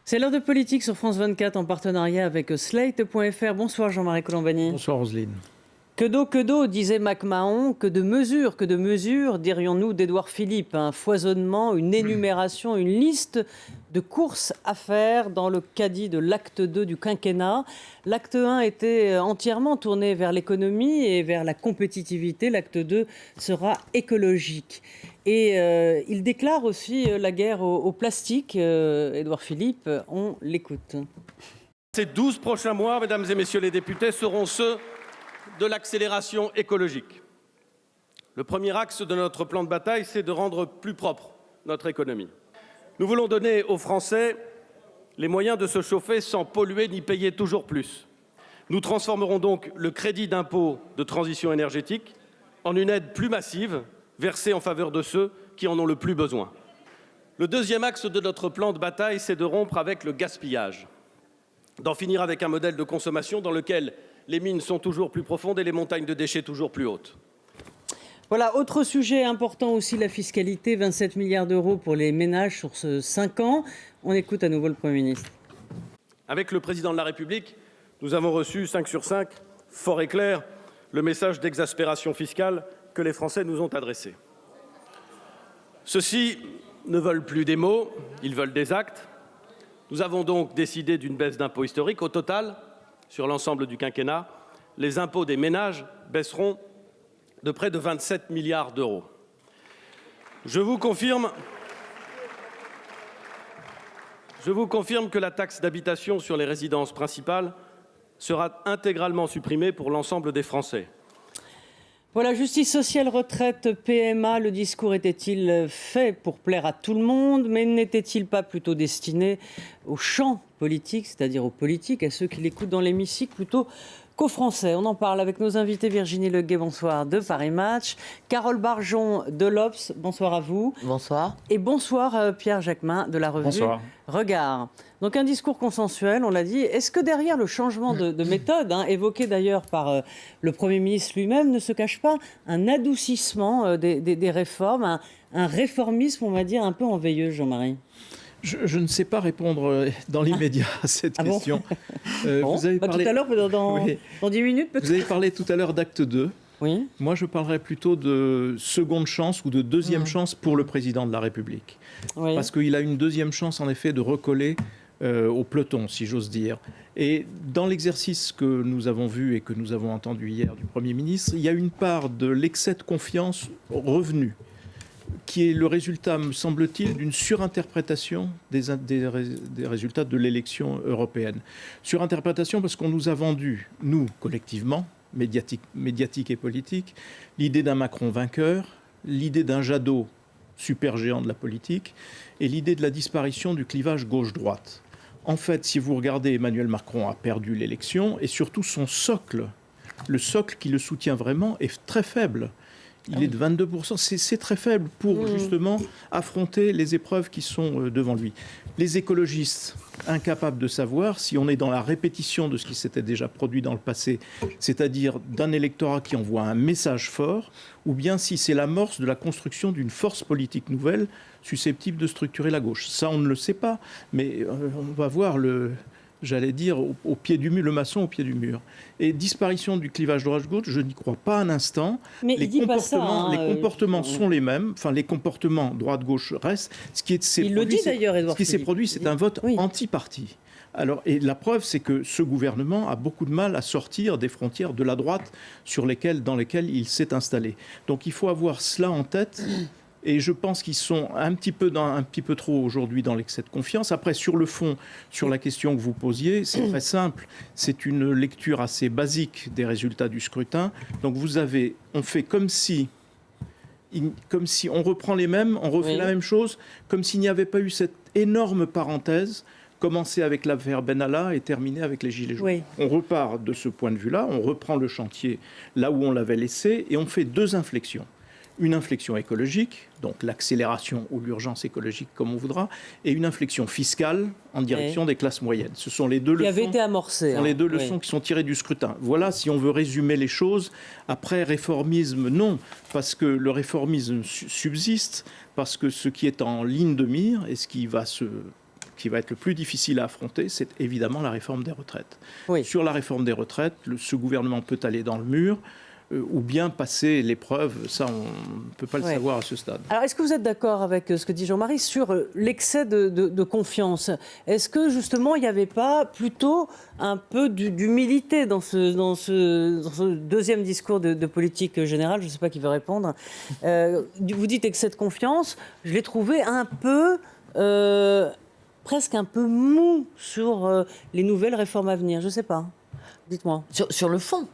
C'est l'heure de politique sur France 24 en partenariat avec Slate.fr. Bonsoir Jean-Marie Colombani. Bonsoir Roselyne. Que d'eau, disait MacMahon, que de mesures, dirions-nous d'Édouard Philippe. Un foisonnement, une énumération, une liste de courses à faire dans le caddie de l'acte 2 du quinquennat. L'acte 1 était entièrement tourné vers l'économie et vers la compétitivité. L'acte 2 sera écologique. Et il déclare aussi la guerre au plastique. Édouard Philippe, on l'écoute. Ces 12 prochains mois, mesdames et messieurs les députés, seront ceux de l'accélération écologique. Le premier axe de notre plan de bataille, c'est de rendre plus propre notre économie. Nous voulons donner aux Français les moyens de se chauffer sans polluer ni payer toujours plus. Nous transformerons donc le crédit d'impôt de transition énergétique en une aide plus massive versée en faveur de ceux qui en ont le plus besoin. Le deuxième axe de notre plan de bataille, c'est de rompre avec le gaspillage, d'en finir avec un modèle de consommation dans lequel les mines sont toujours plus profondes et les montagnes de déchets toujours plus hautes. Voilà, autre sujet important aussi, la fiscalité, 27 milliards d'euros pour les ménages sur ce 5 ans. On écoute à nouveau le Premier ministre. Avec le Président de la République, nous avons reçu 5 sur 5, fort et clair, le message d'exaspération fiscale que les Français nous ont adressé. Ceux-ci ne veulent plus des mots, ils veulent des actes. Nous avons donc décidé d'une baisse d'impôts historique. Au total, sur l'ensemble du quinquennat, les impôts des ménages baisseront de près de 27 milliards d'euros. Je vous confirme que la taxe d'habitation sur les résidences principales sera intégralement supprimée pour l'ensemble des Français. Voilà, justice sociale, retraite, PMA, le discours était-il fait pour plaire à tout le monde, mais n'était-il pas plutôt destiné au champ politique, c'est-à-dire aux politiques, à ceux qui l'écoutent dans l'hémicycle, plutôt qu'aux Français? On en parle avec nos invités. Virginie Leguet, bonsoir, de Paris Match. Carole Barjon de l'Obs, bonsoir à vous. Bonsoir. Et bonsoir Pierre Jacquemin de la revue Bonsoir. Regard. Donc un discours consensuel, on l'a dit. Est-ce que derrière le changement de méthode, évoqué d'ailleurs par le Premier ministre lui-même, ne se cache pas un adoucissement des réformes, un réformisme, on va dire, un peu en veilleuse, Jean-Marie? Je ne sais pas répondre dans l'immédiat à cette question. Bon, vous avez parlé... tout à l'heure, Oui. dans 10 minutes peut-être. Vous avez parlé tout à l'heure d'acte 2. Oui. Moi, je parlerais plutôt de seconde chance ou de deuxième chance pour le président de la République. Oui. Parce qu'il a une deuxième chance, en effet, de recoller au peloton, si j'ose dire. Et dans l'exercice que nous avons vu et que nous avons entendu hier du Premier ministre, il y a une part de l'excès de confiance revenu, qui est le résultat, me semble-t-il, d'une surinterprétation des résultats de l'élection européenne. Surinterprétation parce qu'on nous a vendu, nous, collectivement, médiatique et politique, l'idée d'un Macron vainqueur, l'idée d'un Jadot supergéant de la politique et l'idée de la disparition du clivage gauche-droite. En fait, si vous regardez, Emmanuel Macron a perdu l'élection et surtout son socle, le socle qui le soutient vraiment, est très faible. Il est de 22%. C'est très faible pour justement affronter les épreuves qui sont devant lui. Les écologistes, incapables de savoir si on est dans la répétition de ce qui s'était déjà produit dans le passé, c'est-à-dire d'un électorat qui envoie un message fort, ou bien si c'est l'amorce de la construction d'une force politique nouvelle susceptible de structurer la gauche. Ça, on ne le sait pas, mais on va voir j'allais dire, au pied du mur, le maçon au pied du mur. Et disparition du clivage droite-gauche, je n'y crois pas un instant. Mais les comportements ça, sont les mêmes, enfin les comportements droite-gauche restent. Il le dit d'ailleurs, Édouard Ce qui s'est Philippe. produit, c'est un vote anti-parti. Alors, et la preuve, c'est que ce gouvernement a beaucoup de mal à sortir des frontières de la droite dans lesquelles il s'est installé. Donc il faut avoir cela en tête. Et je pense qu'ils sont un petit peu trop aujourd'hui dans l'excès de confiance. Après, sur le fond, sur la question que vous posiez, c'est très simple. C'est une lecture assez basique des résultats du scrutin. Donc on fait comme si on reprend les mêmes, on refait la même chose, comme s'il n'y avait pas eu cette énorme parenthèse, commencer avec l'affaire Benalla et terminer avec les Gilets jaunes. Oui. On repart de ce point de vue-là, on reprend le chantier là où on l'avait laissé et on fait deux inflexions. Une inflexion écologique, donc l'accélération ou l'urgence écologique comme on voudra, et une inflexion fiscale en direction des classes moyennes. Ce sont les deux leçons, avait été amorcé, les deux leçons qui sont tirées du scrutin. Voilà, si on veut résumer les choses. Après, réformisme, non, parce que le réformisme subsiste, parce que ce qui est en ligne de mire et ce qui va se qui va être le plus difficile à affronter, c'est évidemment la réforme des retraites. Oui. Sur la réforme des retraites, ce gouvernement peut aller dans le mur ou bien passer l'épreuve. Ça, on ne peut pas le savoir à ce stade. Alors, est-ce que vous êtes d'accord avec ce que dit Jean-Marie sur l'excès de confiance? Est-ce que, justement, il n'y avait pas plutôt un peu d'humilité dans ce deuxième discours de politique générale? Je ne sais pas qui veut répondre. Vous dites excès de confiance. Je l'ai trouvé un peu... presque un peu mou sur les nouvelles réformes à venir. Je ne sais pas. Dites-moi. Sur le fond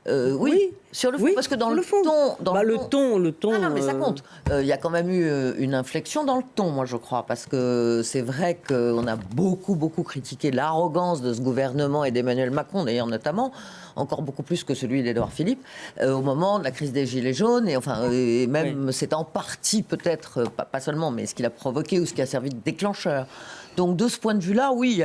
oui, sur le fond, parce que dans le fond. ton... le ton... Ah non, mais ça compte. Il y a quand même eu une inflexion dans le ton, moi, je crois, parce que c'est vrai qu'on a beaucoup critiqué l'arrogance de ce gouvernement et d'Emmanuel Macron, d'ailleurs, notamment, encore beaucoup plus que celui d'Édouard Philippe, au moment de la crise des Gilets jaunes, et même c'est en partie peut-être, pas seulement, mais ce qu'il a provoqué ou ce qui a servi de déclencheur. Donc de ce point de vue-là, oui, il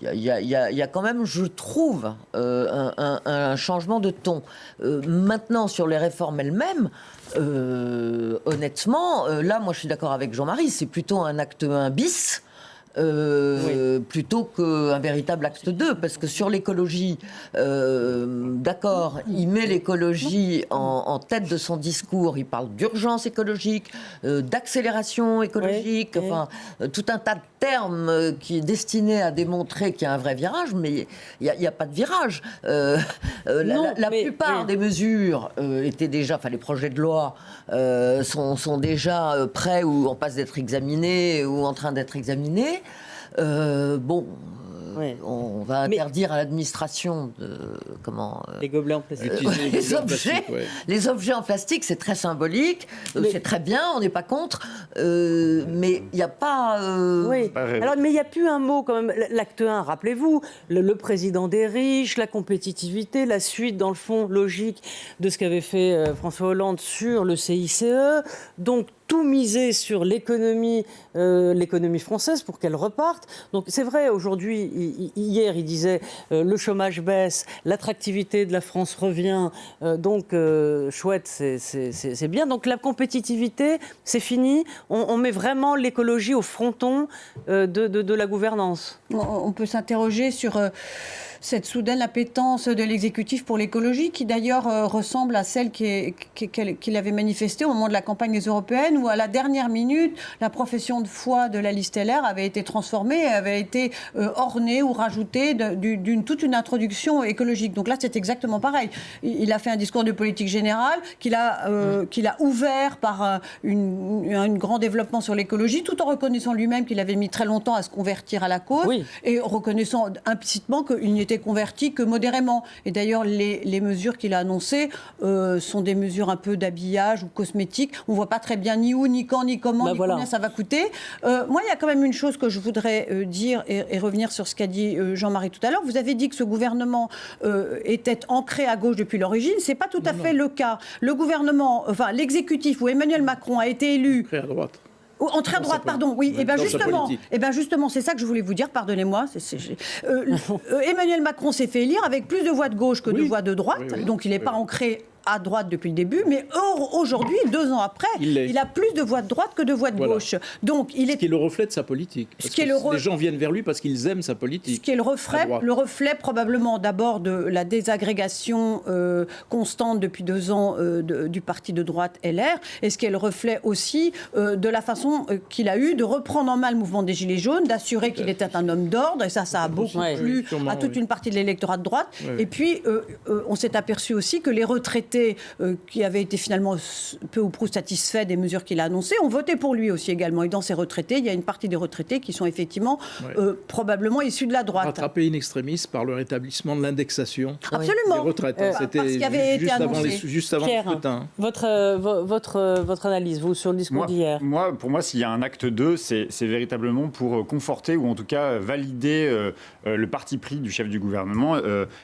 y a quand même, je trouve, un changement de ton. Maintenant, sur les réformes elles-mêmes, honnêtement, là, moi, je suis d'accord avec Jean-Marie, c'est plutôt un acte 1 bis. Plutôt qu'un véritable acte 2, parce que sur l'écologie, d'accord, il met l'écologie en tête de son discours, il parle d'urgence écologique, d'accélération écologique, tout un tas de termes qui est destiné à démontrer qu'il y a un vrai virage, mais il n'y a pas de virage. La plupart des mesures étaient déjà, les projets de loi sont déjà prêts ou en passe d'être examinés ou en train d'être examinés. On va interdire à l'administration les gobelets en plastique. Les objets en plastique, c'est très symbolique, c'est très bien, on n'est pas contre, mais il n'y a pas... Alors, mais il n'y a plus un mot quand même. L'acte 1, rappelez-vous, le président des riches, la compétitivité, la suite, dans le fond, logique de ce qu'avait fait François Hollande sur le CICE. Donc, tout miser sur l'économie française pour qu'elle reparte. Donc c'est vrai, aujourd'hui, hier, il disait le chômage baisse, l'attractivité de la France revient, chouette, c'est bien. Donc la compétitivité, c'est fini. On met vraiment l'écologie au fronton de la gouvernance. On peut s'interroger sur cette soudaine appétence de l'exécutif pour l'écologie, qui d'ailleurs ressemble à celle qu'il avait manifestée au moment de la campagne des européennes, où à la dernière minute, la profession de foi de la liste LR avait été transformée, avait été ornée ou rajoutée toute une introduction écologique. Donc là, c'est exactement pareil. Il a fait un discours de politique générale qu'il a ouvert par un grand développement sur l'écologie, tout en reconnaissant lui-même qu'il avait mis très longtemps à se convertir à la cause, et reconnaissant implicitement qu'il n'était converti que modérément. Et d'ailleurs, les mesures qu'il a annoncées sont des mesures un peu d'habillage ou cosmétiques. On ne voit pas très bien ni où, ni quand, ni comment, ni combien ça va coûter. Moi, il y a quand même une chose que je voudrais dire et revenir sur ce qu'a dit Jean-Marie tout à l'heure. Vous avez dit que ce gouvernement était ancré à gauche depuis l'origine. Ce n'est pas tout à fait le cas. Le gouvernement, l'exécutif où Emmanuel Macron a été élu... Ancré à droite. Entrée à droite, pardon, oui. Et bien justement, c'est ça que je voulais vous dire, pardonnez-moi. Emmanuel Macron s'est fait élire avec plus de voix de gauche que de voix de droite, donc il n'est pas ancré à droite depuis le début, mais aujourd'hui, 2 ans après, il a plus de voix de droite que de voix de gauche. Donc, ce qui est le reflet de sa politique. Les gens viennent vers lui parce qu'ils aiment sa politique. Ce qui est le reflet probablement d'abord de la désagrégation constante depuis 2 ans du parti de droite LR, et ce qui est le reflet aussi de la façon qu'il a eu de reprendre en main le mouvement des Gilets jaunes, d'assurer qu'il était un homme d'ordre, et ça a beaucoup plu à toute une partie de l'électorat de droite. Et puis, on s'est aperçu aussi que les retraités qui avaient été finalement peu ou prou satisfaits des mesures qu'il a annoncées, ont voté pour lui aussi également. Et dans ces retraités, il y a une partie des retraités qui sont effectivement probablement issus de la droite. Rattrapé in extremis par le rétablissement de l'indexation des retraites. C'était juste avant le scrutin. Votre analyse, vous, sur le discours d'hier? Pour moi, s'il y a un acte 2, c'est véritablement pour conforter ou en tout cas valider le parti pris du chef du gouvernement,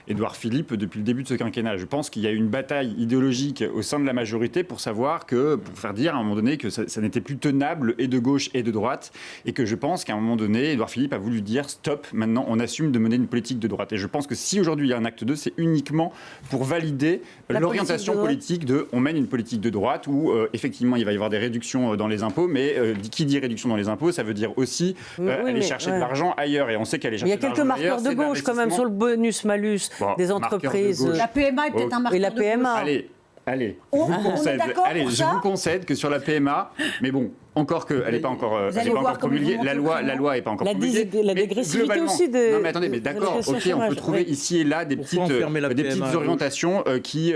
Édouard Philippe, depuis le début de ce quinquennat. Je pense qu'il y a eu une bataille idéologique au sein de la majorité pour faire dire à un moment donné que ça n'était plus tenable et de gauche et de droite, et que je pense qu'à un moment donné, Édouard Philippe a voulu dire stop, maintenant on assume de mener une politique de droite. Et je pense que si aujourd'hui il y a un acte 2, c'est uniquement pour valider l'orientation politique de on mène une politique de droite où effectivement il va y avoir des réductions dans les impôts, mais qui dit réduction dans les impôts, ça veut dire aussi aller chercher de l'argent ailleurs, et on sait qu'aller chercher de l'argent ailleurs. Il y a quelques marqueurs de gauche quand même sur le bonus-malus des entreprises. La PMA est peut-être un marqueur et la PMA. de gauche. Allez, On est d'accord pour je ça vous concède que sur la PMA, mais bon, encore qu'elle n'est pas encore promulguée, la loi n'est pas encore promulguée. La dégressivité aussi des... Non mais attendez, mais d'accord, ok, on peut trouver ici et là des petites orientations qui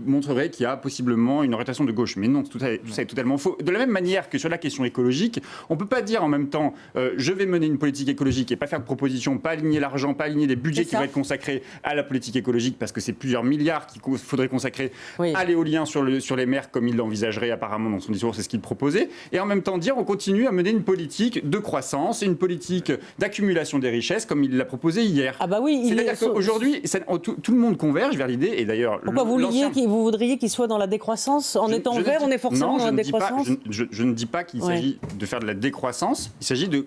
montreraient qu'il y a possiblement une orientation de gauche. Mais non, tout ça est totalement faux. De la même manière que sur la question écologique, on ne peut pas dire en même temps je vais mener une politique écologique et pas faire de propositions, pas aligner l'argent, pas aligner les budgets qui vont être consacrés à la politique écologique, parce que c'est plusieurs milliards qu'il faudrait consacrer à l'éolien sur les mers, comme il l'envisagerait apparemment dans son discours, c'est ce qu'il proposait. Et en même temps dire on continue à mener une politique de croissance, une politique d'accumulation des richesses comme il l'a proposé hier. Ah bah oui. C'est-à-dire qu'aujourd'hui, tout le monde converge vers l'idée, et d'ailleurs... Pourquoi vous voudriez qu'il soit dans la décroissance? En étant vert, on est forcément dans la décroissance? Je ne dis pas qu'il s'agit de faire de la décroissance, il s'agit de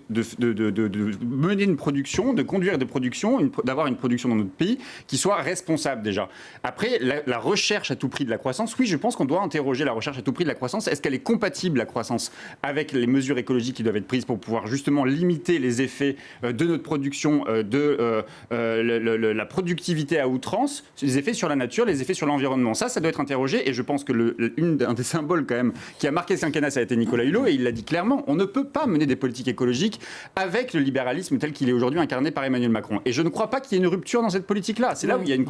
mener une production, de conduire des productions, d'avoir une production dans notre pays qui soit responsable déjà. Après, la recherche à tout prix de la croissance, oui, je pense qu'on doit interroger la recherche à tout prix de la croissance. Est-ce qu'elle est compatible, la croissance, avec les mesures écologiques qui doivent être prises pour pouvoir justement limiter les effets de notre production, la productivité à outrance, les effets sur la nature, les effets sur l'environnement. Ça doit être interrogé, et je pense que un des symboles quand même qui a marqué ce quinquennat, ça a été Nicolas Hulot, et il l'a dit clairement, on ne peut pas mener des politiques écologiques avec le libéralisme tel qu'il est aujourd'hui incarné par Emmanuel Macron. Et je ne crois pas qu'il y ait une rupture dans cette politique-là. C'est là où il y a une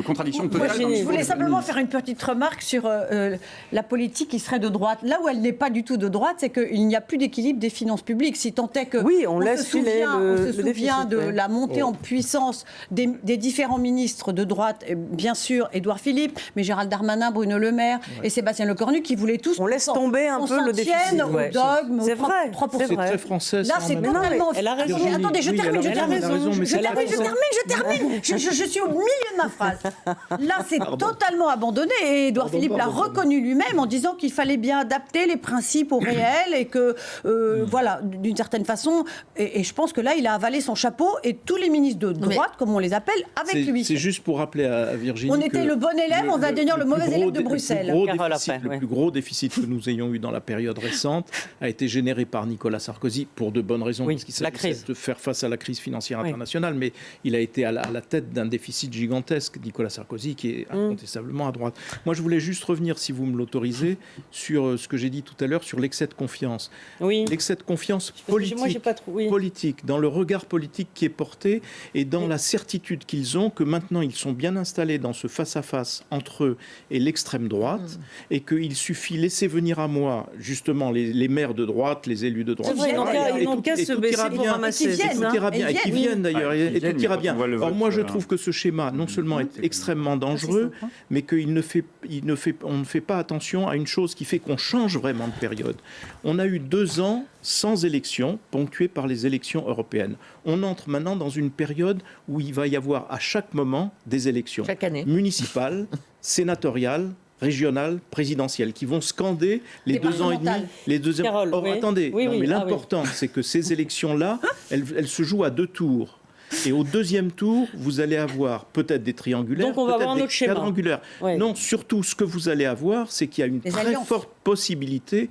contradiction totale. Je voulais simplement faire une petite remarque sur la politique qui serait de droite. Là où elle n'est pas du tout de droite, c'est qu'il n'y a plus d'équilibre des finances publiques. Si tant est que on se souvient de la montée en puissance des différents ministres de droite, bien sûr Édouard Philippe, mais Gérald Darmanin, Bruno Le Maire et Sébastien Lecornu, qui voulaient tous... On laisse tomber un peu le déficit. Au dogme, c'est vrai. 3%. C'est très français. Là, c'est totalement... Elle a raison. Attendez, je termine. Je suis au milieu de ma phrase. Là, c'est totalement abandonné. Et Édouard Philippe l'a reconnu lui-même en disant qu'il fallait bien adapter les principes au réel et que, voilà, d'une certaine façon, et je pense que là, il a avalé son chapeau, et tous les ministres de droite, comme on les appelle, avec lui. C'est juste pour rappeler à Virginie on était le bon élève, on va devenir le mauvais élève de Bruxelles. Le plus gros déficit que nous ayons eu dans la période récente a été généré par Nicolas Sarkozy, pour de bonnes raisons, parce qu'il s'agissait de faire face à la crise financière internationale, mais il a été à la tête d'un déficit gigantesque, Nicolas Sarkozy, qui est incontestablement à droite. Moi, je voulais juste revenir, si vous me l'autorisez, sur ce que j'ai dit tout à l'heure, sur l'excès de confiance. L'excès de confiance politique, dans le regard politique qui est porté, et dans la certitude qu'ils ont que maintenant ils sont bien installés dans ce face-à-face entre eux et l'extrême droite, et qu'il suffit laisser venir à moi justement les maires de droite, les élus de droite, ils n'ont qu'à se baisser pour ramasser. Et tout ira bien, et qui viennent d'ailleurs, et tout ira bien. Or moi je trouve que ce schéma non seulement est extrêmement dangereux, mais qu'on ne fait pas attention à une chose qui fait qu'on change vraiment de période. On a eu 2 ans sans élections, ponctuées par les élections européennes. On entre maintenant dans une période où il va y avoir à chaque moment des élections municipales, sénatoriales, régionales, présidentielles, qui vont scander les 2 ans et demi. Les 2 ans. Or, attendez, mais l'important, c'est que ces élections-là, elles se jouent à 2 tours. Et au 2e tour, vous allez avoir peut-être des triangulaires, peut-être des quadrangulaires. Non, surtout, ce que vous allez avoir, c'est qu'il y a une très forte possibilité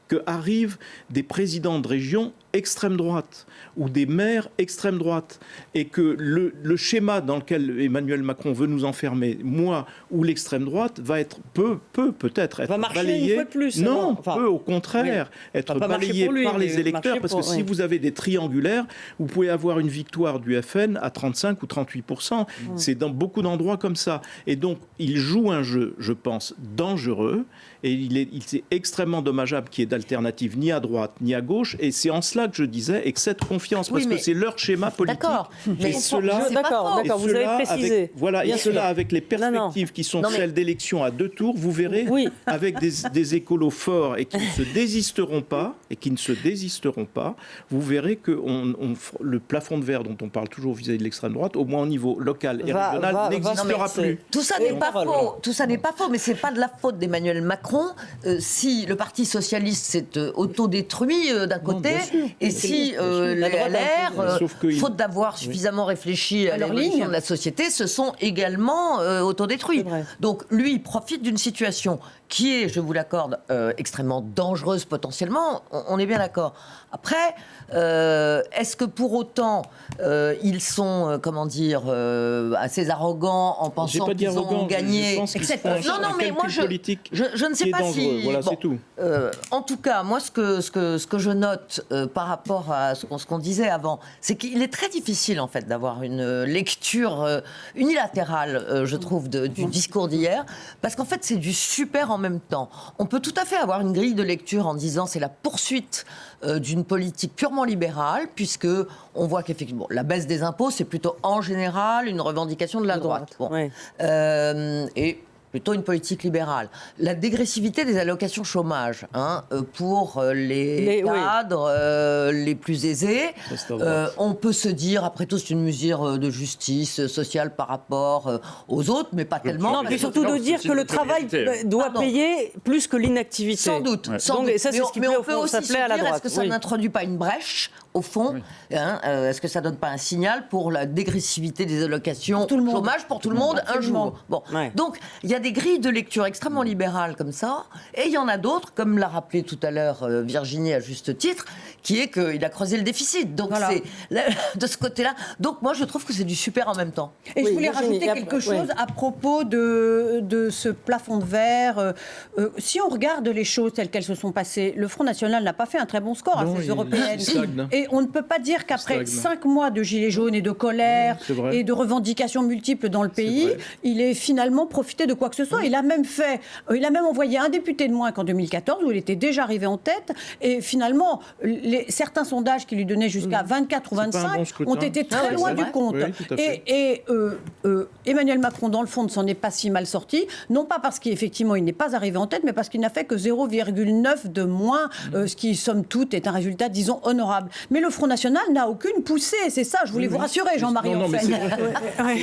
qu'arrivent des présidents de région extrême droite ou des maires extrême droite, et que le schéma dans lequel Emmanuel Macron veut nous enfermer, moi ou l'extrême droite, va être peut-être être balayé. Une fois de plus, non, peut au contraire être balayé par les électeurs, parce que si vous avez des triangulaires, vous pouvez avoir une victoire du FN à 35 ou 38%. C'est dans beaucoup d'endroits comme ça. Et donc, il joue un jeu, je pense, dangereux, et il est extrêmement dommageable qu'il y ait d'alternative ni à droite ni à gauche, et c'est en cela cela que je disais excès de confiance, Oui, parce mais- que c'est leur schéma politique. D'accord, mais Et cela, c'est pas D'accord, faux. d'accord, vous avez précisé. Avec, voilà, Bien et cela sûr. avec les perspectives qui sont Non, mais- celles d'élections à 2 tours, vous verrez, Oui. avec des écolos forts et qui ne se désisteront pas, vous verrez que le plafond de verre dont on parle toujours vis-à-vis de l'extrême droite, au moins au niveau local et Va- régional, va- n'existera va- plus. Tout ça Et n'est on pas parle, faux. voilà. Tout ça n'est pas faux, mais c'est pas de la faute d'Emmanuel Macron. Si le Parti socialiste s'est autodétruit d'un côté, bien sûr. et si les La droite a LR, Sauf que faute d'avoir suffisamment réfléchi à leur l'évolution ligne. de la société, se sont également autodétruits. C'est vrai. Donc lui, il profite d'une situation qui est, je vous l'accorde, extrêmement dangereuse potentiellement. On est bien d'accord. Après, est-ce que pour autant ils sont, assez arrogants en J'ai pensant pas dit qu'ils ont arrogant, gagné? je pense qu'ils font Non, non, un mais calcul moi, politique je ne sais qui est pas dangereux. si. Voilà, bon, c'est tout. en tout cas, moi, ce que je note par rapport à ce qu'on disait avant, c'est qu'il est très difficile, en fait, d'avoir une lecture unilatérale, je trouve, du discours d'hier, parce qu'en fait, c'est du super en même temps. On peut tout à fait avoir une grille de lecture en disant c'est la poursuite d'une politique purement libérale, puisque on voit qu'effectivement, la baisse des impôts, c'est plutôt en général une revendication de la droite. Bon. Ouais. Et plutôt une politique libérale. La dégressivité des allocations chômage pour les oui. cadres les plus aisés, Reste à voir. on peut se dire, après tout, c'est une mesure de justice sociale par rapport aux autres, mais pas tellement. Non, parce puis que- surtout de dire que le travail doit Pardon. payer plus que l'inactivité. Sans doute. Ouais. Sans Donc, doute. et ça, c'est Mais ce qui mais plaît on au peut fond, aussi ça se plaît à la dire, est-ce droite, que ça oui. n'introduit pas une brèche, au fond est-ce que ça donne pas un signal pour la dégressivité des allocations tout le monde. chômage pour tout le monde un Absolument. jour? Bon. Ouais. Donc, il y a des grilles de lecture extrêmement libérales comme ça, et il y en a d'autres, comme l'a rappelé tout à l'heure Virginie à juste titre, qui est qu'il a creusé le déficit. Donc, Voilà. c'est de ce côté-là. Donc, moi, je trouve que c'est du super en même temps. Et Oui, je voulais Virginie, rajouter il y a- quelque oui. chose à propos de ce plafond de verre. Si on regarde les choses telles qu'elles se sont passées, le Front National n'a pas fait un très bon score Non, à ces il européennes. stagne. Et on ne peut pas dire qu'après stagne. 5 mois de gilets jaunes et de colère C'est vrai. et de revendications multiples dans le pays, vrai. il ait finalement profité de quoi que ce soit. Il a même envoyé un député de moins qu'en 2014, où il était déjà arrivé en tête. Et finalement, certains sondages qui lui donnaient jusqu'à 24 ou C'est pas un 25 bon scrutin. ont été très oui, loin c'est du vrai. compte. Oui, tout à fait. Et Emmanuel Macron, dans le fond, ne s'en est pas si mal sorti, non pas parce qu'effectivement il n'est pas arrivé en tête, mais parce qu'il n'a fait que 0,9 de moins, ce qui, somme toute, est un résultat, disons, honorable. Mais le Front National n'a aucune poussée, c'est ça, je voulais vous rassurer, Jean-Marie Non, mais Orphaine. c'est vrai.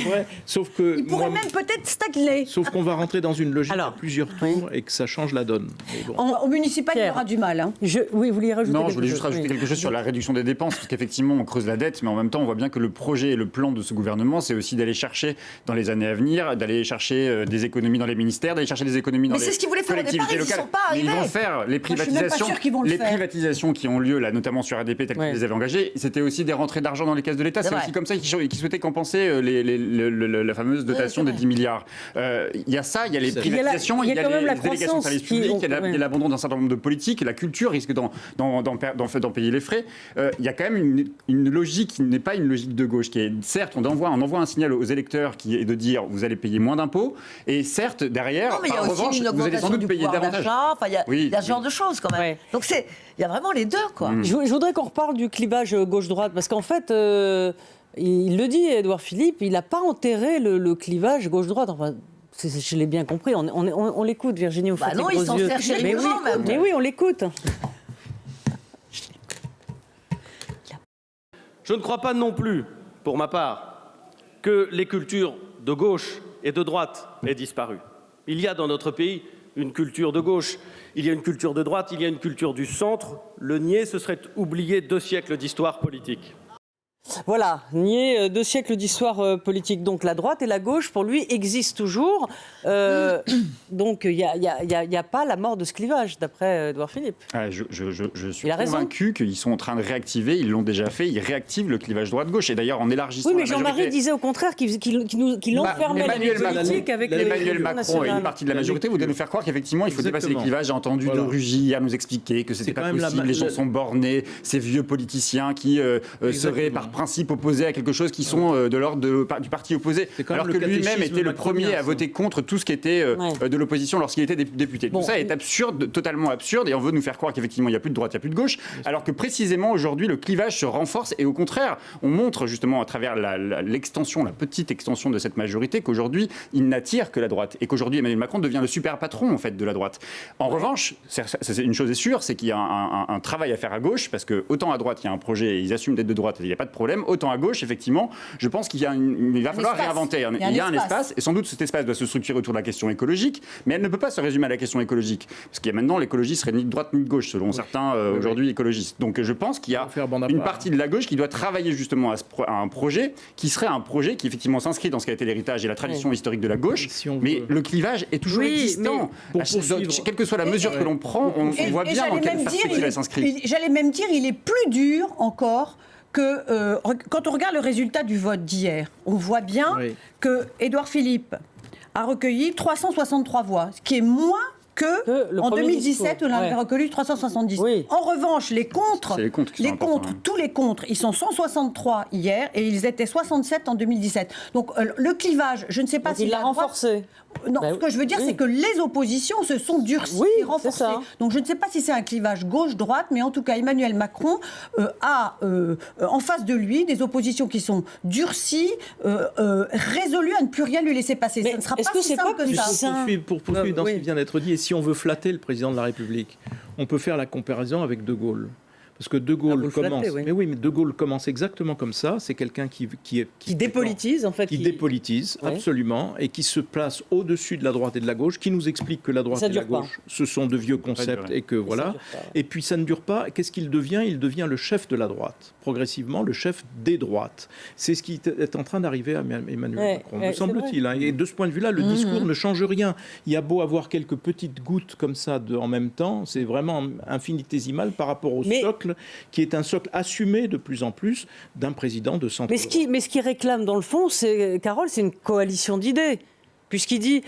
C'est vrai. Sauf que Il pourrait moi- même peut-être stagner. sauf qu'on va rentrer dans une logique Alors, à plusieurs tours et que ça change la donne. Mais bon. Au municipal, il y Pierre. aura du mal. Hein. Oui, vous vouliez rajouter Non, quelque je voulais juste chose, rajouter oui. quelque chose sur la réduction des dépenses, parce qu'effectivement, on creuse la dette, mais en même temps, on voit bien que le projet et le plan de ce gouvernement, c'est aussi d'aller chercher dans les années à venir, d'aller chercher des économies dans les ministères, d'aller chercher des économies dans Mais les c'est ce qu'ils voulaient faire au départ, collectivités ils y locales. sont pas Mais ils arrivés. vont faire les je suis même pas privatisations, sûre qu'ils vont le les faire. privatisations qui ont lieu là, notamment sur ADP, telles Ouais. qu'ils les avaient engagées. C'était aussi des rentrées d'argent dans les caisses de l'État. C'est C'est vrai. aussi comme ça qu'ils souhaitaient compenser la fameuse dotation c'est de vrai. 10 milliards. Il y a ça, il y a les Il y a privatisations, il y a quand même la les délégations de croissance services qui- publics, il y a ouais. l'abandon d'un certain nombre de politiques, la culture risque d'en payer les frais. Il y a quand même une logique qui n'est pas une logique de gauche, qui est certes, on envoie un signal aux électeurs qui est de dire vous allez payer moins d'impôts, et certes derrière, Non, mais il y a en aussi revanche, une vous allez sans augmentation doute du payer pouvoir davantage. d'achat. Enfin, il y a Oui, ce genre de choses quand même. Ouais. Donc il y a vraiment les deux, quoi. Je voudrais qu'on reparle du clivage gauche-droite, parce qu'en fait, il le dit, Édouard Philippe, il n'a pas enterré le clivage gauche-droite. Enfin, je l'ai bien compris. On l'écoute, Virginie, vous Bah faites non, les il gros s'en yeux. sert Mais oui, terriblement, même. mais oui, on l'écoute. Je ne crois pas non plus, pour ma part, que les cultures de gauche et de droite aient disparu. Il y a dans notre pays une culture de gauche, il y a une culture de droite, il y a une culture du centre. Le nier, ce serait oublier 2 siècles d'histoire politique. Voilà, nier 2 siècles d'histoire politique. Donc la droite et la gauche, pour lui, existent toujours. Donc il n'y a pas la mort de ce clivage, d'après Édouard Philippe. Ah, je suis Il a raison. convaincu qu'ils sont en train de réactiver, ils l'ont déjà fait, ils réactivent le clivage droite-gauche. Et d'ailleurs, en élargissant Oui, mais la Jean-Marie majorité... disait au contraire qu'il enfermait la Emmanuel politique Macron, avec Emmanuel le Front Macron et National. une partie de la majorité voulaient nous faire croire qu'effectivement il faut dépasser les Exactement. clivages. J'ai entendu Voilà. de Rugy hier nous expliquer que c'était C'est pas quand même possible, les gens sont bornés, ces vieux politiciens qui seraient par par principe opposés à quelque chose qui sont de l'ordre du parti opposé. Alors que lui-même était le premier à voter contre tout ce qui était de l'opposition lorsqu'il était député. Tout ça est absurde, totalement absurde, et on veut nous faire croire qu'effectivement il n'y a plus de droite, il n'y a plus de gauche, alors que précisément aujourd'hui le clivage se renforce et au contraire on montre justement à travers l'extension, la petite extension de cette majorité qu'aujourd'hui il n'attire que la droite et qu'aujourd'hui Emmanuel Macron devient le super patron en fait de la droite. En revanche, une chose est sûre, c'est qu'il y a un travail à faire à gauche, parce que autant à droite il y a un projet et ils assument d'être de droite, il n'y a pas de problème, autant à gauche effectivement je pense qu'il va falloir réinventer. Il y a un espace et sans doute cet espace doit se structurer autour de la question écologique, mais elle ne peut pas se résumer à la question écologique, parce qu'il y a maintenant l'écologie serait ni de droite ni de gauche selon certains aujourd'hui écologistes. Donc je pense qu'il y a une partie de la gauche qui doit travailler justement à un projet qui serait un projet qui effectivement s'inscrit dans ce qu'a été l'héritage et la tradition historique de la gauche, mais le clivage est toujours existant. Quelle que soit la mesure que l'on prend, on voit bien dans quelle perspective elle s'inscrit. J'allais même dire, il est plus dur encore que quand on regarde le résultat du vote d'hier, on voit bien que Édouard Philippe a recueilli 363 voix, ce qui est moins que en 2017 où on avait recueilli 370. En revanche, les contres, tous les contres, ils sont 163 hier et ils étaient 67 en 2017. Donc le clivage, je ne sais pas si il l'a renforcé. Non, ce que je veux dire, c'est que les oppositions se sont durcies et renforcées. Donc je ne sais pas si c'est un clivage gauche-droite, mais en tout cas, Emmanuel Macron a en face de lui des oppositions qui sont durcies, résolues à ne plus rien lui laisser passer. Ça ne sera pas si simple que ça. Pour poursuivre dans ce qui vient d'être dit, et si on veut flatter le président de la République, on peut faire la comparaison avec De Gaulle. Parce que De Gaulle commence, mais De Gaulle commence exactement comme ça. C'est quelqu'un qui dépolitise en fait, qui dépolitise absolument et qui se place au-dessus de la droite et de la gauche, qui nous explique que la droite et la gauche, ce sont de vieux concepts et que voilà. Et puis ça ne dure pas. Qu'est-ce qu'il devient ? Il devient le chef de la droite, progressivement le chef des droites. C'est ce qui est en train d'arriver à Emmanuel Macron, me semble-t-il. Et de ce point de vue-là, le discours ne change rien. Il y a beau avoir quelques petites gouttes comme ça en même temps, c'est vraiment infinitésimal par rapport au socle, qui est un socle assumé de plus en plus d'un président de centre. Mais ce qu'il réclame dans le fond, Carole, c'est une coalition d'idées. Puisqu'il dit,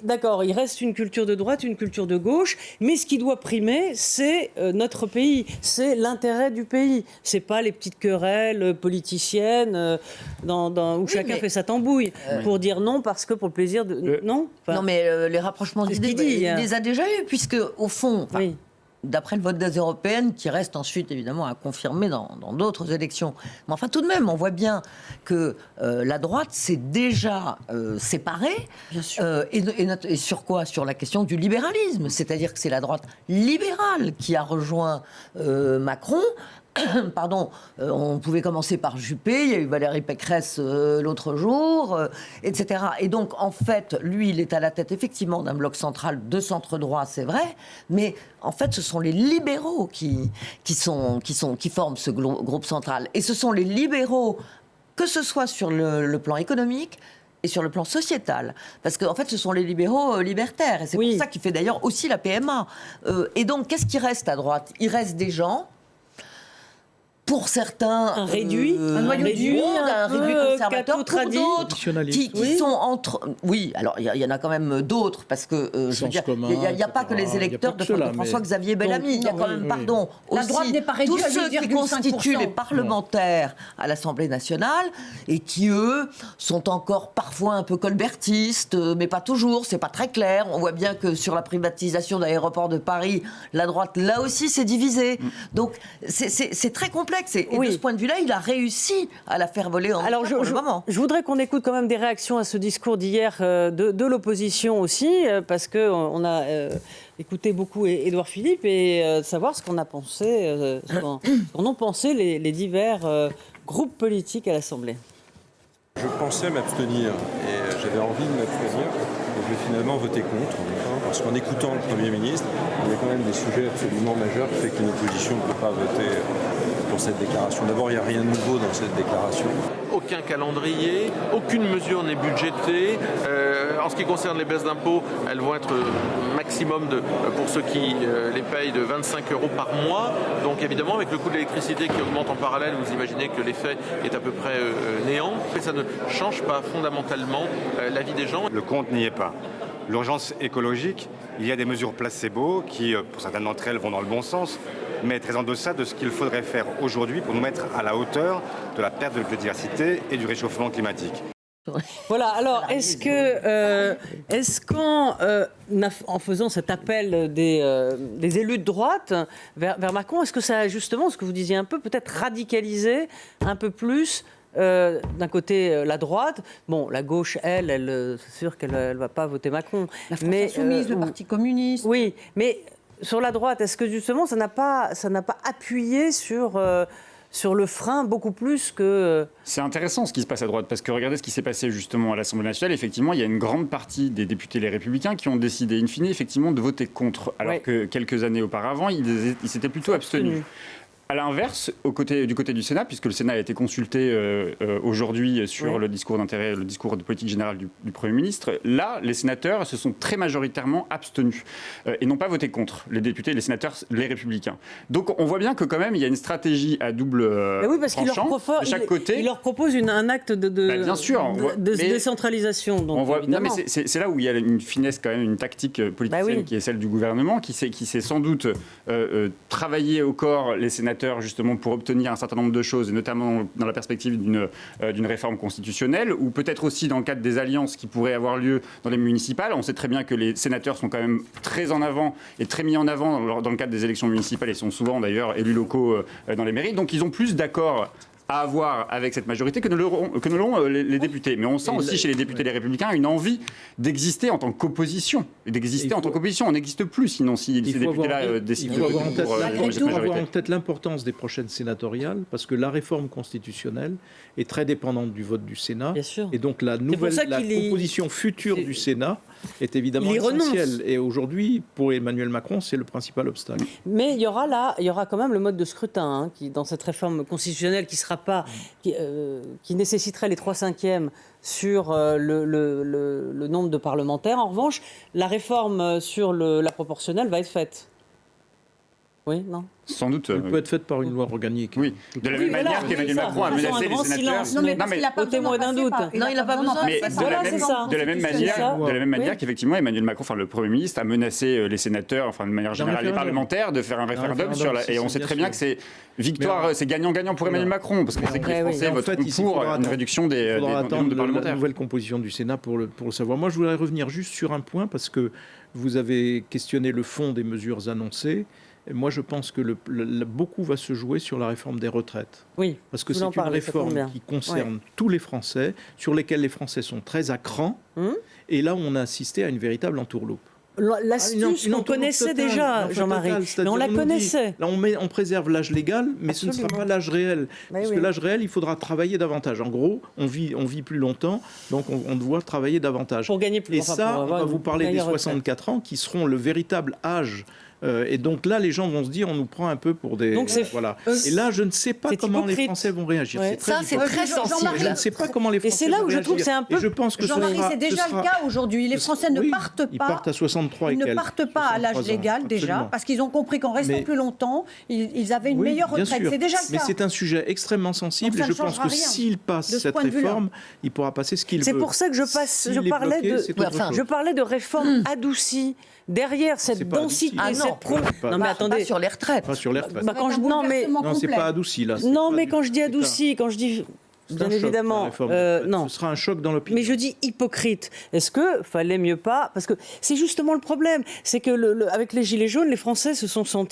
d'accord, il reste une culture de droite, une culture de gauche, mais ce qui doit primer, c'est notre pays, c'est l'intérêt du pays. C'est pas les petites querelles politiciennes où chacun fait sa tambouille pour dire non parce que pour le plaisir de non. Non, mais les rapprochements d'idées, il les a déjà eus, puisque au fond. D'après le vote des européennes, qui reste ensuite évidemment à confirmer dans d'autres élections. Mais enfin, tout de même, on voit bien que la droite s'est déjà séparée. Bien sûr. Et sur quoi ? Sur la question du libéralisme. C'est-à-dire que c'est la droite libérale qui a rejoint Macron. Pardon, on pouvait commencer par Juppé, il y a eu Valérie Pécresse l'autre jour, etc. Et donc, en fait, lui, il est à la tête, effectivement, d'un bloc central de centre-droit, c'est vrai, mais en fait, ce sont les libéraux qui forment ce groupe central. Et ce sont les libéraux, que ce soit sur le plan économique et sur le plan sociétal. Parce qu'en fait, ce sont les libéraux libertaires. Et c'est pour ça qu'il fait d'ailleurs aussi la PMA. Et donc, qu'est-ce qui reste à droite ? Il reste des gens... Pour certains, un réduit, un réduit conservateur, pour d'autres qui sont entre... Oui, alors il y en a quand même d'autres, parce que je veux dire, il n'y a pas que les électeurs de François-Xavier Bellamy, il y a quand même, la droite n'est pas réduite tous ceux qui constituent les parlementaires à l'Assemblée nationale, et qui, eux, sont encore parfois un peu colbertistes, mais pas toujours, c'est pas très clair. On voit bien que sur la privatisation d'aéroports de Paris, la droite, là aussi, s'est divisée. Donc, c'est très complexe. Et de ce point de vue-là, il a réussi à la faire voler en moment. Je voudrais qu'on écoute quand même des réactions à ce discours d'hier de l'opposition aussi, parce qu'on a écouté beaucoup Édouard Philippe, et savoir ce qu'on a pensé, ce qu'en ont pensé les divers groupes politiques à l'Assemblée. Je pensais m'abstenir, et j'avais envie de m'abstenir, et je vais finalement voter contre, parce qu'en écoutant le Premier ministre, il y a quand même des sujets absolument majeurs qui fait qu'une opposition ne peut pas voter pour cette déclaration. D'abord, il n'y a rien de nouveau dans cette déclaration. Aucun calendrier, aucune mesure n'est budgétée. En ce qui concerne les baisses d'impôts, elles vont être maximum pour ceux qui les payent de 25 € par mois. Donc évidemment, avec le coût de l'électricité qui augmente en parallèle, vous imaginez que l'effet est à peu près néant. Et ça ne change pas fondamentalement la vie des gens. Le compte n'y est pas. L'urgence écologique, il y a des mesures placebo qui, pour certaines d'entre elles, vont dans le bon sens. mais très en deçà de ce qu'il faudrait faire aujourd'hui pour nous mettre à la hauteur de la perte de biodiversité et du réchauffement climatique. Voilà, alors est-ce qu'en en faisant cet appel des élus de droite vers Macron, est-ce que ça a justement, ce que vous disiez un peu, peut-être radicalisé un peu plus d'un côté la droite, bon la gauche elle c'est sûr qu'elle ne va pas voter Macron. La France insoumise, le Parti communiste. Oui, mais sur la droite, est-ce que justement ça n'a pas appuyé sur le frein beaucoup plus que... C'est intéressant ce qui se passe à droite, parce que regardez ce qui s'est passé justement à l'Assemblée nationale. Effectivement, il y a une grande partie des députés Les Républicains qui ont décidé, in fine, effectivement, de voter contre, alors que quelques années auparavant, ils s'étaient plutôt abstenus. À l'inverse, du côté du Sénat, puisque le Sénat a été consulté aujourd'hui sur le discours d'intérêt, le discours de politique générale du Premier ministre, là, les sénateurs se sont très majoritairement abstenus et n'ont pas voté contre, les députés et les sénateurs, les Républicains. Donc on voit bien que quand même, il y a une stratégie à double tranchant de chaque côté. Il leur propose un acte de décentralisation. Donc, non, mais c'est là où il y a une finesse, quand même, une tactique politicienne qui est celle du gouvernement, qui sait sans doute travailler au corps les sénateurs justement pour obtenir un certain nombre de choses, et notamment dans la perspective d'une réforme constitutionnelle, ou peut-être aussi dans le cadre des alliances qui pourraient avoir lieu dans les municipales. On sait très bien que les sénateurs sont quand même très en avant et très mis en avant dans le cadre des élections municipales, et sont souvent d'ailleurs élus locaux dans les mairies. Donc ils ont plus d'accords à avoir avec cette majorité que ne l'ont les députés. Mais on sent aussi chez les députés Les Républicains une envie d'exister en tant qu'opposition. On n'existe plus sinon si ces députés-là décident de voter pour cette majorité. Il faut avoir en tête l'importance des prochaines sénatoriales, parce que la réforme constitutionnelle est très dépendante du vote du Sénat. Bien sûr. Et donc la composition future du Sénat est évidemment essentielle. Et aujourd'hui, pour Emmanuel Macron, c'est le principal obstacle. Mais il y aura quand même le mode de scrutin qui, dans cette réforme constitutionnelle qui nécessiterait les 3/5 sur le nombre de parlementaires. En revanche, la réforme sur la proportionnelle va être faite. Oui, non ? Sans doute. Elle peut être faite par une loi organique. Oui, de la même manière qu'Emmanuel Macron a menacé les sénateurs. Non, mais parce qu'il n'a pas témoin d'un doute. Non, il n'a pas besoin. Mais de la même manière qu'effectivement Emmanuel Macron, enfin le Premier ministre, a menacé les sénateurs, enfin de manière générale les parlementaires, de faire un référendum sur la. Et on sait très bien que c'est victoire, c'est gagnant-gagnant pour Emmanuel Macron, parce qu'on sait que les Français voteront pour une réduction des nombres de parlementaires. La nouvelle composition du Sénat pour le savoir. Moi, je voudrais revenir juste sur un point, parce que vous avez questionné le fond des mesures annoncées. Moi, je pense que beaucoup va se jouer sur la réforme des retraites. Oui. Parce que c'est une réforme qui concerne tous les Français, sur lesquels les Français sont très à cran. Et là, on a assisté à une véritable entourloupe. L'astuce qu'on connaissait déjà, Jean-Marie, mais on la connaissait. Là, on préserve l'âge légal, mais ce ne sera pas l'âge réel. Parce que l'âge réel, il faudra travailler davantage. En gros, on vit plus longtemps, donc on doit travailler davantage. Pour gagner plus. Et ça, on va vous parler des 64 ans, qui seront le véritable âge. Et donc là, les gens vont se dire, on nous prend un peu pour des... Donc voilà. Et là, je ne sais pas comment les Français vont réagir. Ça, c'est très sensible. Je ne sais pas comment les Français vont réagir. Et c'est là où je trouve que c'est un peu... Et je pense que Jean-Marie, c'est déjà le cas aujourd'hui. Les Français ne partent pas. Ils partent à 63 et ils ne partent pas à l'âge légal déjà, parce qu'ils ont compris qu'en restant plus longtemps, ils avaient une meilleure retraite. C'est déjà le cas. Mais c'est un sujet extrêmement sensible, et je pense que s'il passe cette réforme, il pourra passer ce qu'il veut. C'est pour ça que je parlais de réforme adoucie. Derrière cette densité, non, mais attendez, pas sur les retraites. Pas sur les retraites. Non, c'est pas adouci là. Non, mais quand je dis adouci, quand je dis bien évidemment, non. Ce sera un choc dans l'opinion. Mais je dis hypocrite. Est-ce que fallait mieux pas ? Parce que c'est justement le problème, c'est que avec les gilets jaunes, les Français se sont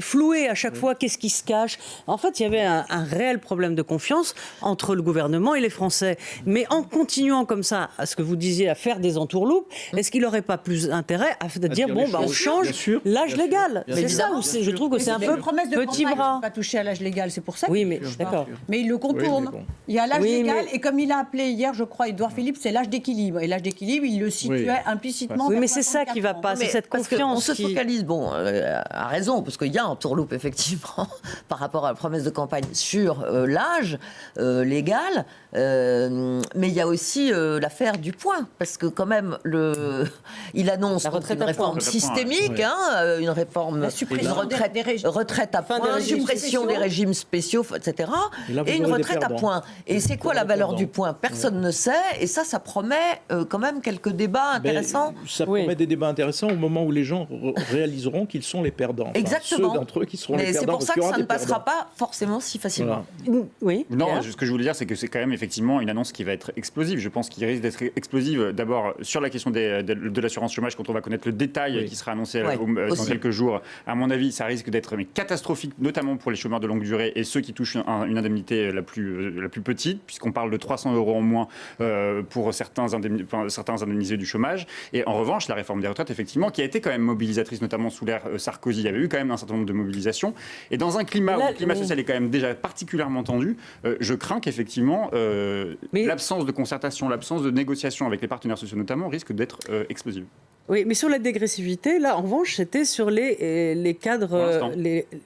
floués à chaque fois. Qu'est-ce qui se cache ? En fait, il y avait un réel problème de confiance entre le gouvernement et les Français. Mais en continuant comme ça, à ce que vous disiez, à faire des entourloupes, est-ce qu'il n'aurait pas plus intérêt à dire on change l'âge légal ? C'est ça où je trouve que c'est un peu petit bras. Pas toucher à l'âge légal, c'est pour ça. Oui, mais d'accord. Mais il le contourne. Il y a l'âge légal, et comme il a appelé hier, je crois, Édouard Philippe, c'est l'âge d'équilibre. Et l'âge d'équilibre, il le situait implicitement. Oui, mais c'est ça qui ne va pas, c'est cette confiance. On se focalise, à raison, parce qu'il y a un tourloupe, effectivement, par rapport à la promesse de campagne sur l'âge légal, mais il y a aussi l'affaire du point, parce que quand même, il annonce une réforme systémique, une réforme, une retraite à point, suppression des régimes spéciaux, etc. Et une retraite retraite à perdants. points. Et c'est quoi Pour la les valeur perdants. du point? Personne ne sait. Et ça promet quand même quelques débats Ben, intéressants. ça Oui. promet des débats intéressants au moment où les gens réaliseront qu'ils sont les perdants. Enfin, Exactement. Ceux d'entre eux qui seront les Mais perdants. c'est pour parce ça qu'il y que aura ça ne des passera perdants. pas forcément si facilement. Voilà. Oui. Non, Pierre ce que je voulais dire, c'est que c'est quand même effectivement une annonce qui va être explosive. Je pense qu'il risque d'être explosive d'abord sur la question de l'assurance chômage quand on va connaître le détail Oui. qui sera annoncé Ouais, dans aussi. quelques jours. À mon avis, ça risque d'être catastrophique, notamment pour les chômeurs de longue durée et ceux qui touchent une indemnité la plus petite, puisqu'on parle de 300 € en moins pour certains indemnisés du chômage. Et en revanche, la réforme des retraites, effectivement, qui a été quand même mobilisatrice, notamment sous l'ère Sarkozy, il y avait eu quand même un certain nombre de mobilisations. Et dans un climat où Là, le climat oui. social est quand même déjà particulièrement tendu, je crains qu'effectivement Mais- l'absence de concertation, l'absence de négociation avec les partenaires sociaux notamment risque d'être explosive. Oui, mais sur la dégressivité, là, en revanche, c'était sur les cadres. Pour l'instant.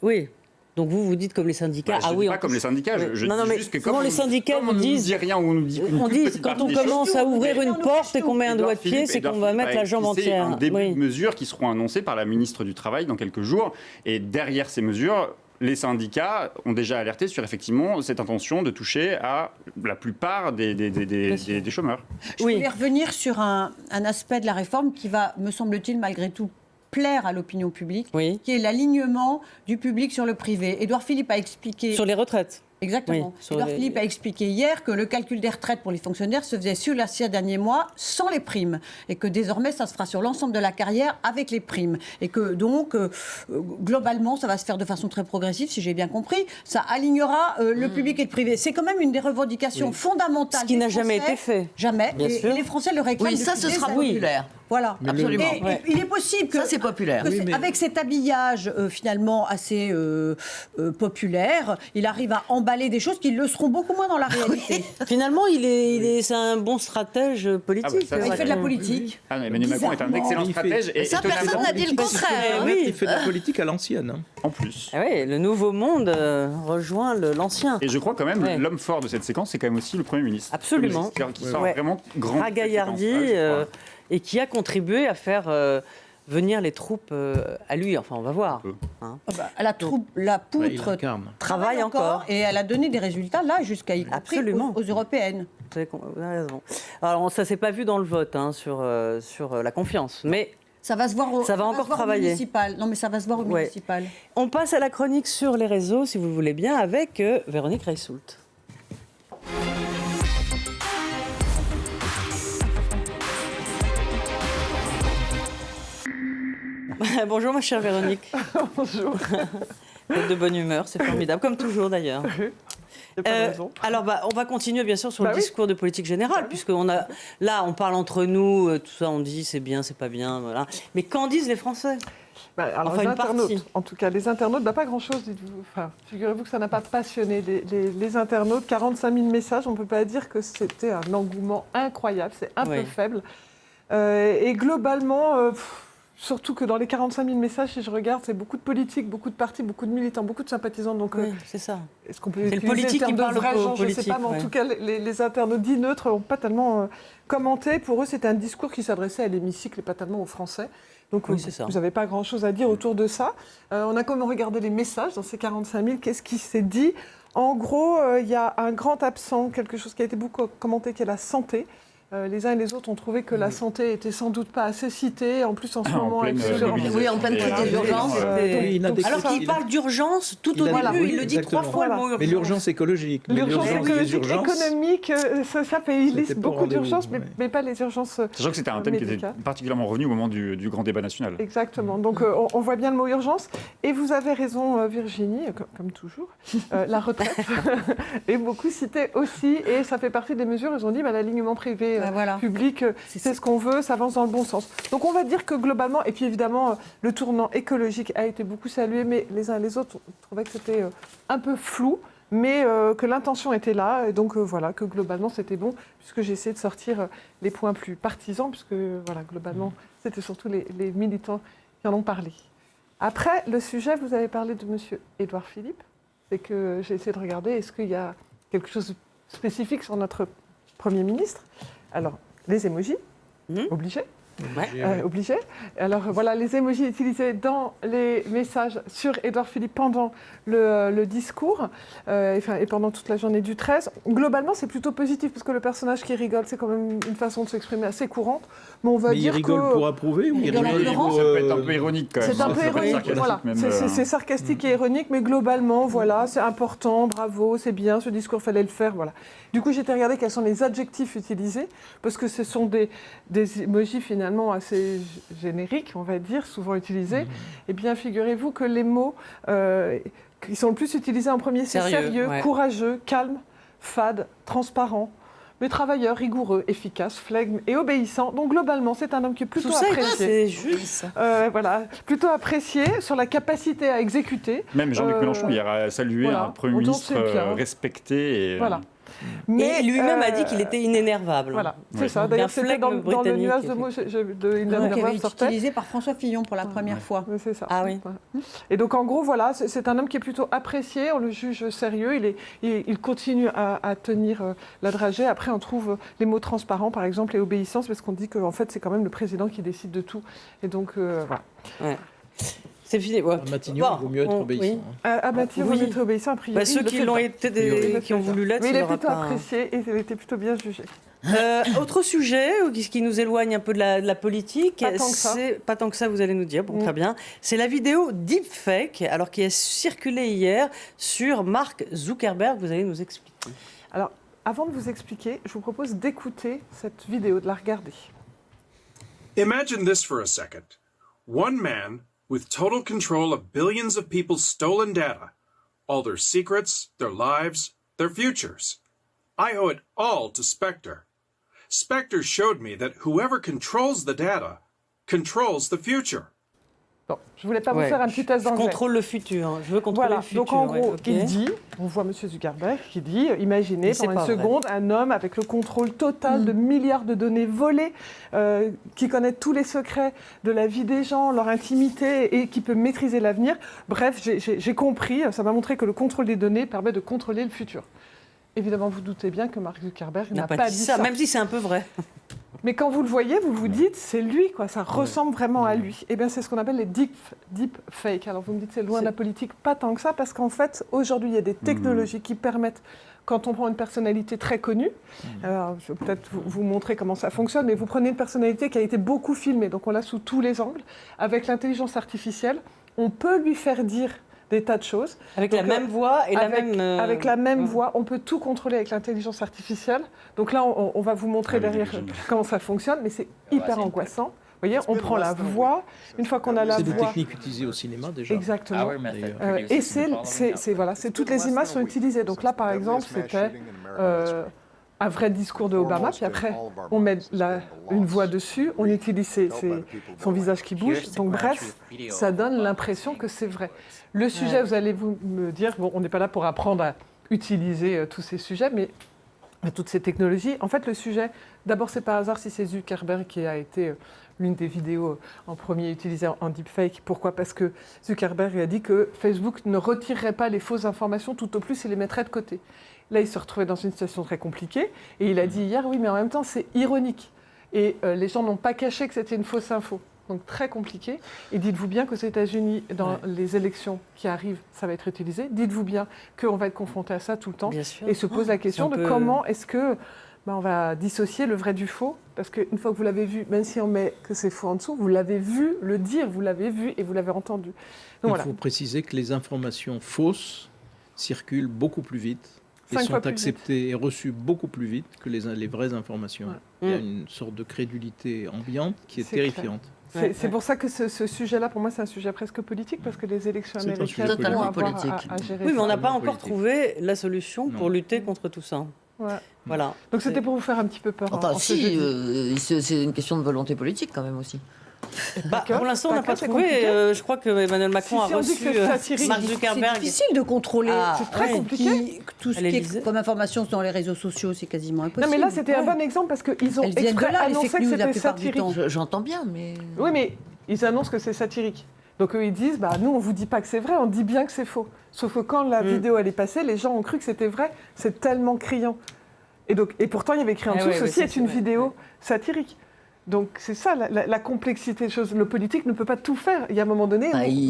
Oui. Donc vous dites comme les syndicats. Je ne dis on pas comme touche- les syndicats, Oui. je Non, non, dis mais juste que souvent, comme les syndicats comme on vous ne disent- dit rien ou on nous dit une On toute dit petite quand partie on des choses, commence à ouvrir une porte et qu'on met un Édouard doigt de pied, Philippe- c'est qu'on Édouard va mettre Philippe a la jambe esquissé entière. un début Oui. de mesures qui seront annoncées par la ministre du Travail dans quelques jours. Et derrière ces mesures, les syndicats ont déjà alerté sur effectivement cette intention de toucher à la plupart des chômeurs. Je Oui. voulais revenir sur un aspect de la réforme qui va, me semble-t-il, malgré tout, plaire à l'opinion publique, Oui. qui est l'alignement du public sur le privé. Édouard Philippe a expliqué... Sur les retraites. Exactement. Oui, sur Édouard les- Philippe a expliqué hier que le calcul des retraites pour les fonctionnaires se faisait sur les 6 derniers mois sans les primes et que désormais ça se fera sur l'ensemble de la carrière avec les primes et que donc globalement ça va se faire de façon très progressive si j'ai bien compris. Ça alignera le public et le privé. C'est quand même une des revendications fondamentales. Ce qui des n'a jamais Français. été fait. Jamais. Bien et, sûr. et les Français le réclament. Oui, ça, depuis ce des sera années. populaire. Voilà, Mais absolument. le- Et il est possible que Ça, c'est populaire. que Oui, c'est- mais- avec cet habillage finalement assez populaire, il arrive à emballer des choses qui le seront beaucoup moins dans la réalité. Finalement, c'est un bon stratège politique. Ah bah, ça, Il fait de la Ouais. politique. Ah non, Emmanuel Macron est un excellent Il fait- stratège et Ça, étonnamment, personne n'a dit le contraire. Eh oui. Il fait de la politique à l'ancienne. Hein. en plus. Ah oui, le nouveau monde rejoint l'ancien. Et je crois quand même Ouais. l'homme fort de cette séquence, c'est quand même aussi le Premier ministre. Absolument. Qui sort Ouais. vraiment grand. Ragaillardi, et qui a contribué à faire venir les troupes à lui. Enfin, on va voir. Hein. Ah bah, la Ouais, il poutre incarne. Travaille encore. et elle a donné des résultats là jusqu'à y compris Absolument. aux européennes. Vous avez raison. Alors, ça s'est pas vu dans le vote hein, sur la confiance. Mais Ça va se voir au, Ça va encore se voir au travailler. municipal. Non mais ça va se voir au Ouais. municipal. on passe à la chronique sur les réseaux, si vous le voulez bien, avec Véronique Reissoult. Bonjour ma chère Véronique. Bonjour. Vous êtes de bonne humeur, c'est formidable, comme toujours d'ailleurs. Il y a pas de raison. Alors, on va continuer bien sûr sur le Bah oui. discours de politique générale, puisqu'on a là, on parle entre nous, tout ça, on dit c'est bien, c'est pas bien, voilà. Mais qu'en disent les Français? Bah, alors, enfin, les une internautes, partie. en tout cas, les internautes, pas grand-chose, dites-vous. Enfin, figurez-vous que ça n'a pas passionné les internautes. 45 000 messages, on ne peut pas dire que c'était un engouement incroyable, c'est un Oui. peu faible. Et globalement, surtout que dans les 45 000 messages, si je regarde, c'est beaucoup de politiques, beaucoup de partis, beaucoup de militants, beaucoup de sympathisants. Donc, Oui, c'est ça. est-ce qu'on peut C'est le utiliser politique terme qui de parle vrais aux gens, je ne sais politiques, pas, mais en ouais. tout cas, les internautes dits neutres n'ont pas tellement commenté. Pour eux, c'était un discours qui s'adressait à l'hémicycle et pas tellement aux Français. Donc, Oui, c'est ça. vous n'avez pas grand-chose à dire autour de ça. On a quand même regardé les messages dans ces 45 000. Qu'est-ce qui s'est dit? En gros, il y a un grand absent, quelque chose qui a été beaucoup commenté, qui est la santé. Les uns et les autres ont trouvé que la santé était sans doute pas assez citée. En plus, en ce moment, pleine avec ce- mobilisation. Oui, en pleine crise Voilà. d'urgence. C'était- Oui, Alors qu'il parle d'urgence tout au début, il le dit 3 fois le mot urgence. Mais l'urgence écologique. Mais L'urgence des écologique, urgences, économique, ça fait il liste C'était pas au beaucoup rendez-vous, d'urgences, ouais. mais pas les urgences. Sachant que c'était un thème qui était médicales. particulièrement revenu au moment du grand débat national. Exactement. Donc on voit bien le mot urgence. Et vous avez raison, Virginie, comme toujours. La retraite est beaucoup citée aussi. Et ça fait partie des mesures. Ils ont dit l'alignement privé Bah, voilà. public, c'est ce qu'on veut, ça avance dans le bon sens. Donc on va dire que globalement, et puis évidemment, le tournant écologique a été beaucoup salué, mais les uns et les autres trouvaient que c'était un peu flou. Mais que l'intention était là, et donc voilà, que globalement c'était bon, puisque j'ai essayé de sortir les points plus partisans, puisque voilà, globalement c'était surtout les militants qui en ont parlé. Après, le sujet, vous avez parlé de M. Édouard Philippe, c'est que j'ai essayé de regarder, est-ce qu'il y a quelque chose de spécifique sur notre Premier ministre? Alors, les émojis, obligés. Obligé. Alors voilà, les emojis utilisés dans les messages sur Édouard Philippe pendant le discours et pendant toute la journée du 13. Globalement, c'est plutôt positif parce que le personnage qui rigole, c'est quand même une façon de s'exprimer assez courante. Mais on va Mais dire il rigole pour approuver ou il rigole pour... Ça peut être un peu ironique quand même. C'est un peu ironique, voilà. C'est sarcastique et ironique, mais globalement, voilà, c'est important, bravo, c'est bien, ce discours, fallait le faire, voilà. Du coup, j'ai été regarder quels sont les adjectifs utilisés, parce que ce sont des emojis finalement assez génériques, on va dire, souvent utilisés. Eh bien, figurez-vous que les mots qui sont le plus utilisés en premier, c'est sérieux, courageux, calme, fade, transparent, mais travailleur, rigoureux, efficace, flegme et obéissant. Donc globalement, c'est un homme qui est plutôt apprécié. C'est juste. Voilà, plutôt apprécié sur la capacité à exécuter. Même Jean-Luc Mélenchon hier a salué un Premier ministre respecté. Voilà. Mais lui-même a dit qu'il était inénervable. Voilà, c'est ça. D'ailleurs, c'était dans le nuage de mots de inénervable utilisé par François Fillon pour la première fois. C'est ça. Ah oui. Et donc, en gros, voilà, c'est un homme qui est plutôt apprécié. On le juge sérieux. Il continue à tenir la dragée. Après, on trouve les mots transparents, par exemple, et obéissance, parce qu'on dit qu'en fait, c'est quand même le président qui décide de tout. Et donc, voilà. Ouais. C'est fini. Ouais. À Matignon, il vaut mieux être obéissant. À Matignon, il vaut mieux être obéissant, a priori. Ceux qui l'ont été, qui ont voulu l'être, mais il est plutôt apprécié et il était plutôt bien jugé. Autre sujet qui nous éloigne un peu de la politique, pas tant que ça, vous allez nous dire, bon, très bien, c'est la vidéo deepfake, alors qui a circulé hier sur Mark Zuckerberg, vous allez nous expliquer. Alors, avant de vous expliquer, je vous propose d'écouter cette vidéo, de la regarder. Imagine this for a second. One man with total control of billions of people's stolen data, all their secrets, their lives, their futures. I owe it all to Spectre. Spectre showed me that whoever controls the data controls the future. Bon, je ne voulais pas vous faire un petit test d'anglais. Je contrôle le futur, je veux contrôler le futur. Donc en gros, il dit, on voit M. Zuckerberg qui dit, imaginez pendant une seconde un homme avec le contrôle total de milliards de données volées, qui connaît tous les secrets de la vie des gens, leur intimité et qui peut maîtriser l'avenir. Bref, j'ai compris, ça m'a montré que le contrôle des données permet de contrôler le futur. Évidemment, vous doutez bien que Mark Zuckerberg n'a pas dit ça. Même si c'est un peu vrai. Mais quand vous le voyez, vous vous dites, c'est lui, quoi. Ça ressemble vraiment à lui. Eh bien, c'est ce qu'on appelle les deep fake. Alors, vous me dites, c'est loin de la politique, pas tant que ça, parce qu'en fait, aujourd'hui, il y a des technologies qui permettent, quand on prend une personnalité très connue, alors, je vais peut-être vous montrer comment ça fonctionne, mais vous prenez une personnalité qui a été beaucoup filmée, donc on l'a sous tous les angles. Avec l'intelligence artificielle, on peut lui faire dire des tas de choses. Avec la même voix et avec la même voix, on peut tout contrôler avec l'intelligence artificielle. Donc là, on va vous montrer derrière comment ça fonctionne, mais c'est hyper angoissant. Vous voyez, on prend la voix, une fois qu'on a la voix... C'est des techniques utilisées au cinéma déjà. Exactement. Et c'est toutes les images sont utilisées. Donc là, par exemple, c'était un vrai discours de Obama, puis après, on met une voix dessus, on utilise son visage qui bouge. Donc bref, ça donne l'impression que c'est vrai. Le sujet, vous allez me dire, bon, on n'est pas là pour apprendre à utiliser tous ces sujets, mais toutes ces technologies. En fait, le sujet, d'abord, c'est par hasard si c'est Zuckerberg qui a été l'une des vidéos en premier utilisée en deepfake. Pourquoi ? Parce que Zuckerberg a dit que Facebook ne retirerait pas les fausses informations, tout au plus, il les mettrait de côté. Là, il se retrouvait dans une situation très compliquée, et il a dit hier, oui, mais en même temps, c'est ironique. Et les gens n'ont pas caché que c'était une fausse info. Donc très compliqué. Et dites-vous bien qu'aux États-Unis, dans les élections qui arrivent, ça va être utilisé. Dites-vous bien qu'on va être confronté à ça tout le temps. Et se pose la question de comment est-ce que on va dissocier le vrai du faux. Parce qu'une fois que vous l'avez vu, même si on met que c'est faux en dessous, vous l'avez vu le dire, vous l'avez vu et vous l'avez entendu. Donc, il faut préciser que les informations fausses circulent beaucoup plus vite et sont acceptées et reçues beaucoup plus vite que les vraies informations. Il y a une sorte de crédulité ambiante qui est terrifiante. C'est pour ça que ce sujet-là, pour moi, c'est un sujet presque politique, parce que les élections américaines vont avoir à gérer. Oui, mais on n'a pas encore trouvé la solution pour lutter contre tout ça. Voilà. Donc c'était pour vous faire un petit peu peur. Enfin, c'est une question de volonté politique quand même aussi. Pour l'instant, on n'a pas trouvé. Je crois que Emmanuel Macron a reçu Mark Zuckerberg. C'est difficile de contrôler. C'est très compliqué. Tout ce qui est comme information dans les réseaux sociaux, c'est quasiment impossible. Non, mais là, c'était un bon exemple parce qu'ils ont exprès annoncé que c'était satirique. J'entends bien, mais... Oui, mais ils annoncent que c'est satirique. Donc eux, ils disent, nous, on ne vous dit pas que c'est vrai, on dit bien que c'est faux. Sauf que quand la vidéo, elle est passée, les gens ont cru que c'était vrai. C'est tellement criant. Et pourtant, il y avait écrit en dessous, ceci est une vidéo satirique. Donc c'est ça la complexité des choses. Le politique ne peut pas tout faire. Il y a un moment donné où...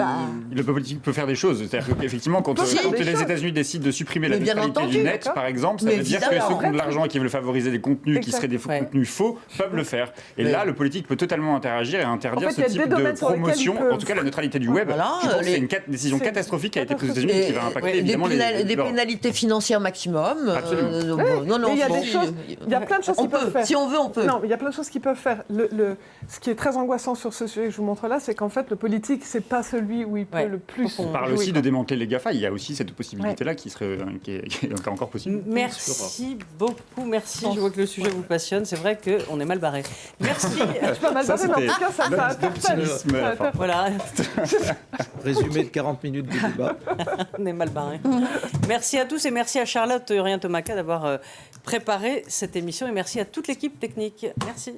Le politique peut faire des choses. C'est-à-dire qu'effectivement, quand les États-Unis décident de supprimer la neutralité du net, par exemple, ça veut dire que ceux qui ont de l'argent et qui veulent favoriser des contenus qui seraient des contenus faux peuvent le faire. Et là, le politique peut totalement interagir et interdire ce type de promotion. En tout cas, la neutralité du web, je pense que c'est une décision catastrophique qui a été prise aux États-Unis qui va impacter évidemment des pénalités financières maximum. Non, il y a des choses. Il y a plein de choses qu'ils peuvent faire. Si on veut, on peut. Non, il y a plein de choses qu'ils peuvent faire. Ce qui est très angoissant sur ce sujet que je vous montre là, c'est qu'en fait, le politique, c'est pas celui où il peut le plus. On parle aussi de démanteler les GAFA. Il y a aussi cette possibilité-là qui est encore possible. Merci beaucoup, merci. Je vois que le sujet vous passionne. C'est vrai qu'on est mal barré. Merci. Je suis pas mal barré, mais en tout cas, ça va faire. Voilà. Résumé de 40 minutes de débat. On est mal barré. Merci à tous et merci à Charlotte Urien-Tomaca d'avoir préparé cette émission et merci à toute l'équipe technique. Merci.